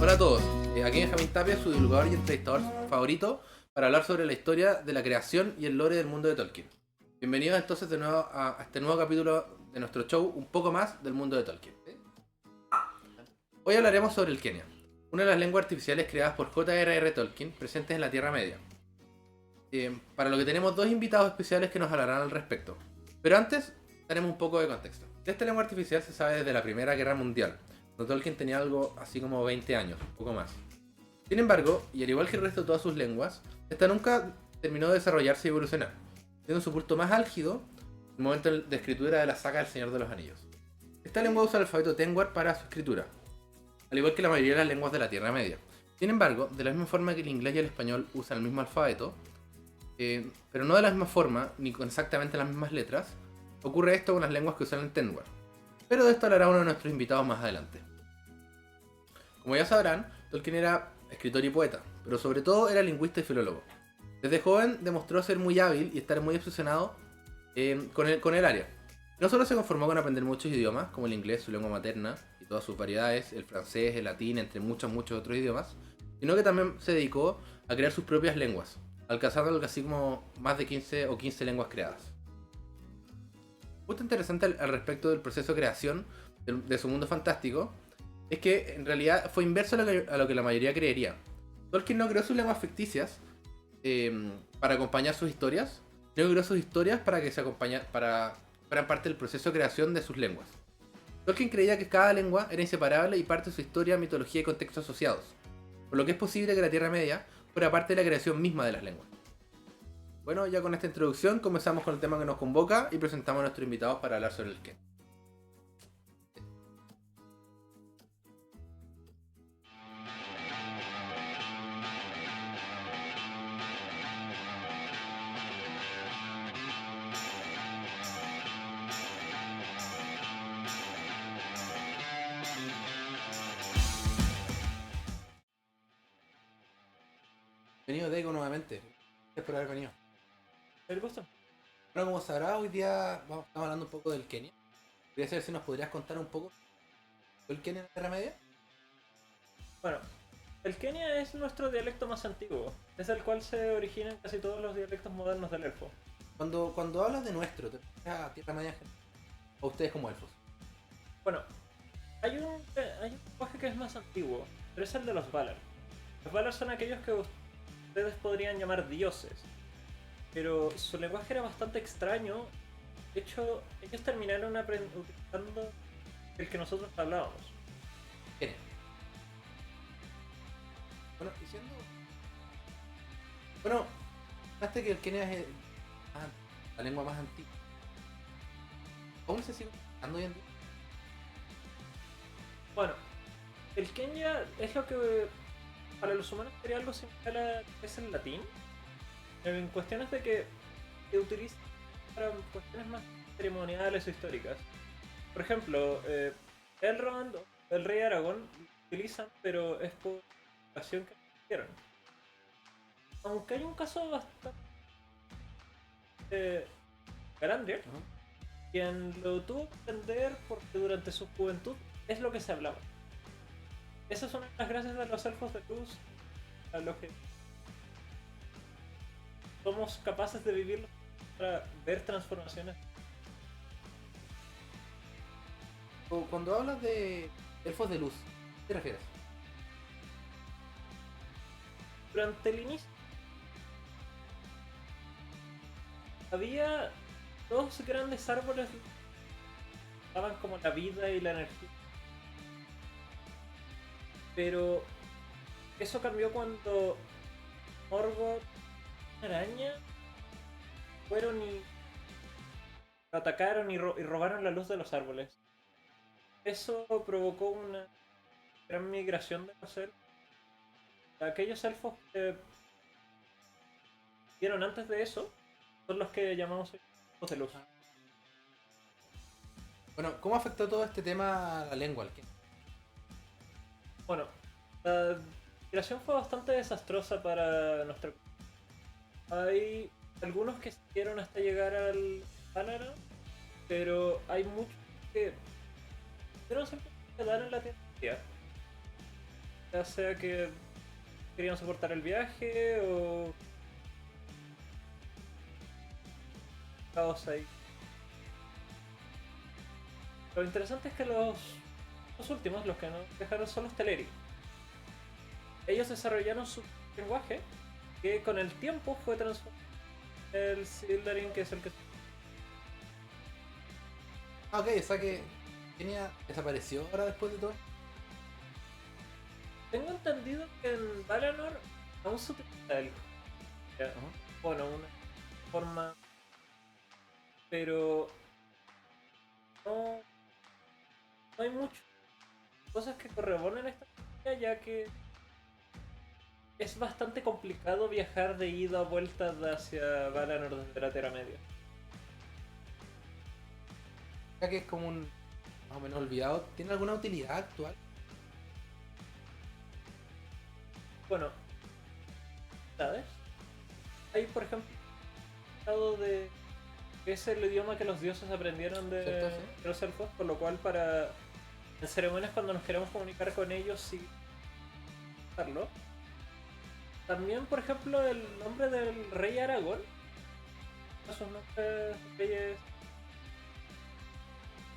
Hola a todos, aquí Benjamín Tapia, su divulgador y entrevistador favorito, para hablar sobre la historia de la creación y el lore del mundo de Tolkien. Bienvenidos entonces de nuevo a este nuevo capítulo de nuestro show, un poco más del mundo de Tolkien. Hoy hablaremos sobre el Quenya, una de las lenguas artificiales creadas por J.R.R. Tolkien, presentes en la Tierra Media. Para lo que tenemos dos invitados especiales que nos hablarán al respecto. Pero antes, daremos un poco de contexto. De esta lengua artificial se sabe desde la Primera Guerra Mundial, cuando Tolkien tenía algo así como 20 años, un poco más. Sin embargo, y al igual que el resto de todas sus lenguas, esta nunca terminó de desarrollarse y evolucionar, siendo su punto más álgido el momento de escritura de la saga del Señor de los Anillos. Esta lengua usa el alfabeto Tengwar para su escritura, al igual que la mayoría de las lenguas de la Tierra Media. Sin embargo, de la misma forma que el inglés y el español usan el mismo alfabeto, pero no de la misma forma, ni con exactamente las mismas letras, ocurre esto con las lenguas que usan el Tengwar. Pero de esto hablará uno de nuestros invitados más adelante. Como ya sabrán, Tolkien era escritor y poeta, pero sobre todo era lingüista y filólogo. Desde joven demostró ser muy hábil y estar muy obsesionado con el área. No solo se conformó con aprender muchos idiomas, como el inglés, su lengua materna, y todas sus variedades, el francés, el latín, entre muchos otros idiomas, sino que también se dedicó a crear sus propias lenguas, alcanzando algo así como más de 15 o 15 lenguas creadas. Un punto interesante al respecto del proceso de creación de su mundo fantástico es que en realidad fue inverso a lo que la mayoría creería. Tolkien no creó sus lenguas ficticias para acompañar sus historias, sino que creó sus historias para que fueran parte del proceso de creación de sus lenguas. Tolkien creía que cada lengua era inseparable y parte de su historia, mitología y contextos asociados, por lo que es posible que la Tierra Media fuera parte de la creación misma de las lenguas. Bueno, ya con esta introducción comenzamos con el tema que nos convoca y presentamos a nuestros invitados para hablar sobre el Quenya. Bienvenido Deiko nuevamente. Gracias por haber venido. El gusto. Bueno, como sabrás, hoy día estamos hablando un poco del Kenia. Quería saber si nos podrías contar un poco del Kenia en la Tierra Media. Bueno, el Quenya es nuestro dialecto más antiguo. Es el cual se originan casi todos los dialectos modernos del elfo. Cuando hablas de nuestro, ¿te refieres a Tierra Media en general? ¿O ustedes como elfos? Bueno, hay un lenguaje que es más antiguo, pero es el de los Valar. Los Valar son aquellos que ustedes podrían llamar dioses, pero su lenguaje era bastante extraño. De hecho, ellos terminaron utilizando el que nosotros hablábamos. Kenia. Bueno, diciendo. Bueno, fíjate que el Kenia es la lengua más antigua. ¿Aún se sigue usando hoy en día? Bueno, el Quenya es lo que para los humanos sería algo similar a lo que es el latín, en cuestiones de que se utiliza para cuestiones más ceremoniales o históricas. Por ejemplo, Elrond o el rey Aragorn lo utilizan, pero es por ocasión que hicieron. Aunque hay un caso bastante Galandriel, quien lo tuvo que entender porque durante su juventud es lo que se hablaba. Esas son las gracias de los elfos de luz a los que somos capaces de vivir para ver transformaciones. O cuando hablas de elfos de luz, ¿qué te refieres? Durante el inicio había dos grandes árboles que daban como la vida y la energía. Pero eso cambió cuando Morgoth y una araña fueron y lo atacaron y robaron la luz de los árboles. Eso provocó una gran migración de los elfos. Aquellos elfos que vieron antes de eso son los que llamamos elfos de luz. Bueno, ¿cómo afectó todo este tema a la lengua al Kenia? Bueno, la migración fue bastante desastrosa para nuestra. Hay algunos que siguieron hasta llegar al Valara, pero hay muchos que pudieron siempre quedar en la Tierra. Ya sea que querían soportar el viaje o caos ahí. Lo interesante es que los últimos, los que no dejaron, son los Teleri. Ellos desarrollaron su lenguaje que con el tiempo fue transformado en el Sildarin, que es el que... Ah, ok, o sea que Kenia desapareció ahora después de todo. Tengo entendido que en Valinor aún se utiliza el... ya, Ajá. bueno, una forma... pero no, no hay muchas cosas que corroboren esta teoría, ya que es bastante complicado viajar de ida a vuelta hacia Valinor desde la Tierra Media. Ya que es como un más o menos olvidado. ¿Tiene alguna utilidad actual? Bueno, ¿sabes? Hay, por ejemplo, el lado de que es el idioma que los dioses aprendieron ¿Cierto? de Sí. los elfos, por lo cual en ceremonias cuando nos queremos comunicar con ellos sí usarlo. También, por ejemplo, el nombre del rey Aragorn, sus nombres reyes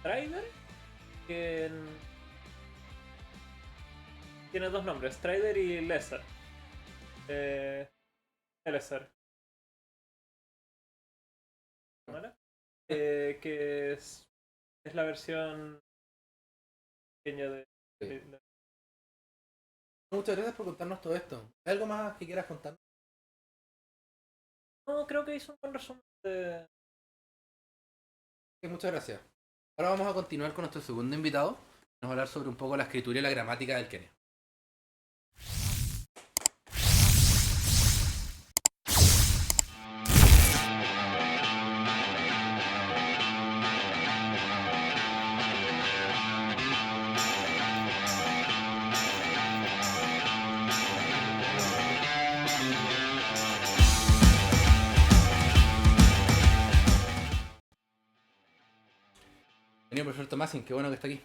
Strider, que tiene dos nombres, Strider y Lesser. Lesser. ¿No era? Que es la versión pequeña de... Sí. de- Muchas gracias por contarnos todo esto. ¿Hay algo más que quieras contar? No, creo que hizo un buen resumen de... Sí, muchas gracias. Ahora vamos a continuar con nuestro segundo invitado. Nos va a hablar sobre un poco la escritura y la gramática del Kenia. Bienvenido, profesor Tomasin, qué bueno que está aquí.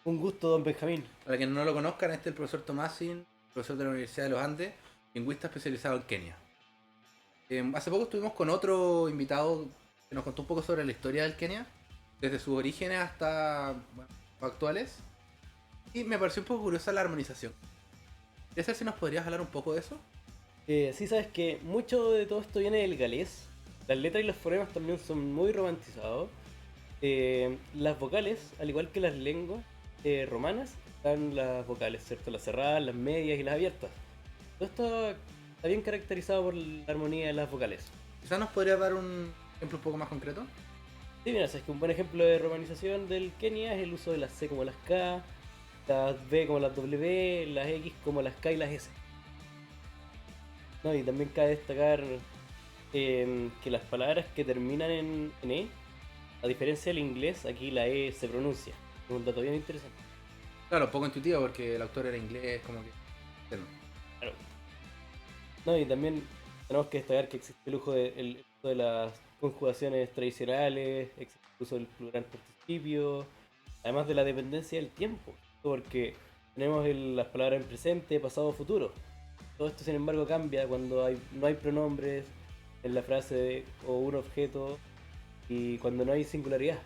Un gusto, don Benjamín. Para quienes no lo conozcan, este es el profesor Tomasin, profesor de la Universidad de los Andes, lingüista especializado en Kenia. Hace poco estuvimos con otro invitado que nos contó un poco sobre la historia del Kenia, desde sus orígenes hasta bueno, actuales. Y me pareció un poco curiosa la armonización. Quería saber si nos podrías hablar un poco de eso. Sí sabes que mucho de todo esto viene del galés. Las letras y los fonemas también son muy romantizados. Las vocales, al igual que las lenguas romanas, están las vocales, ¿cierto? Las cerradas, las medias y las abiertas. Todo esto está bien caracterizado por la armonía de las vocales. Quizás nos podrías dar un ejemplo un poco más concreto. Sí, mira, sabes que un buen ejemplo de romanización del Kenia es el uso de las C como las K, las B como las W, las X como las K y las S. No, y también cabe destacar que las palabras que terminan en E, a diferencia del inglés, aquí la E se pronuncia. Es un dato bien interesante. Claro, poco intuitivo porque el autor era inglés, como que... bueno, Claro. No, y también tenemos que destacar que existe el el uso de las conjugaciones tradicionales, existe el uso del plural participio, además de la dependencia del tiempo, porque tenemos las palabras en presente, pasado, futuro. Todo esto, sin embargo, cambia cuando no hay pronombres en la frase o un objeto y cuando no hay singularidad.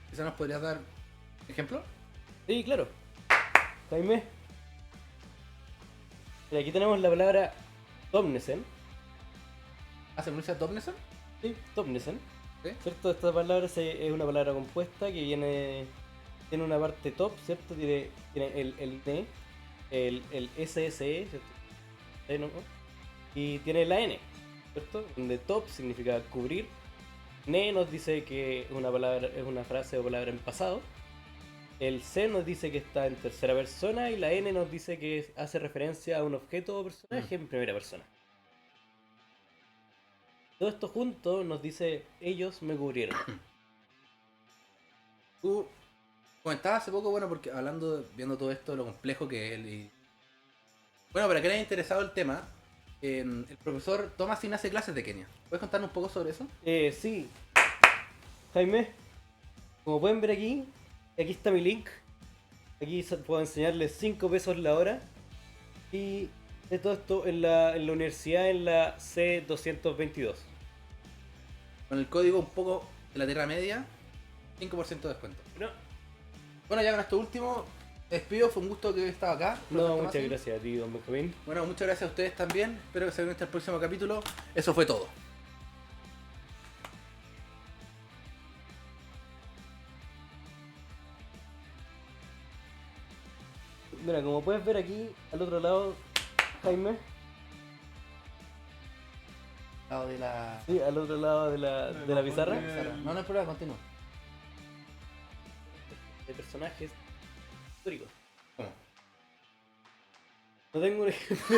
quizás nos podrías dar ejemplo. Sí, claro. Jaime. Mira, aquí tenemos la palabra Tomnesen. ¿Hace pronuncia Topneson? Sí, Tomnesen. ¿Sí? ¿Cierto? Esta palabra es una palabra compuesta que tiene una parte top, ¿cierto? Tiene el ne, el SSE, ¿cierto? ¿No? Y tiene la N, ¿cierto? Donde top significa cubrir. Ne nos dice que es una frase o palabra en pasado. El C nos dice que está en tercera persona y la N nos dice que hace referencia a un objeto o personaje en primera persona. Todo esto junto nos dice ellos me cubrieron. Tú comentabas hace poco, bueno, porque viendo todo esto, lo complejo que es. Bueno, para que haya interesado el tema, el profesor Thomasin hace clases de Kenia. ¿Puedes contarnos un poco sobre eso? Sí, Jaime, como pueden ver aquí está mi link. Aquí puedo enseñarles 5 pesos la hora. Y de todo esto en la universidad en la C222. Con el código un poco de la Tierra Media, 5% de descuento. No, Bueno, ya con esto último, me despido, fue un gusto que estado acá. No, profesor muchas Tomasi. gracias a ti, don Benjamín. Bueno, muchas gracias a ustedes también. Espero que se vean hasta el próximo capítulo. Eso fue todo. Mira, como puedes ver aquí, al otro lado, Jaime. Lado de la... Sí, al otro lado de la pizarra. No, no hay problema, continúa. De personajes históricos. ¿Cómo? No tengo un ejemplo.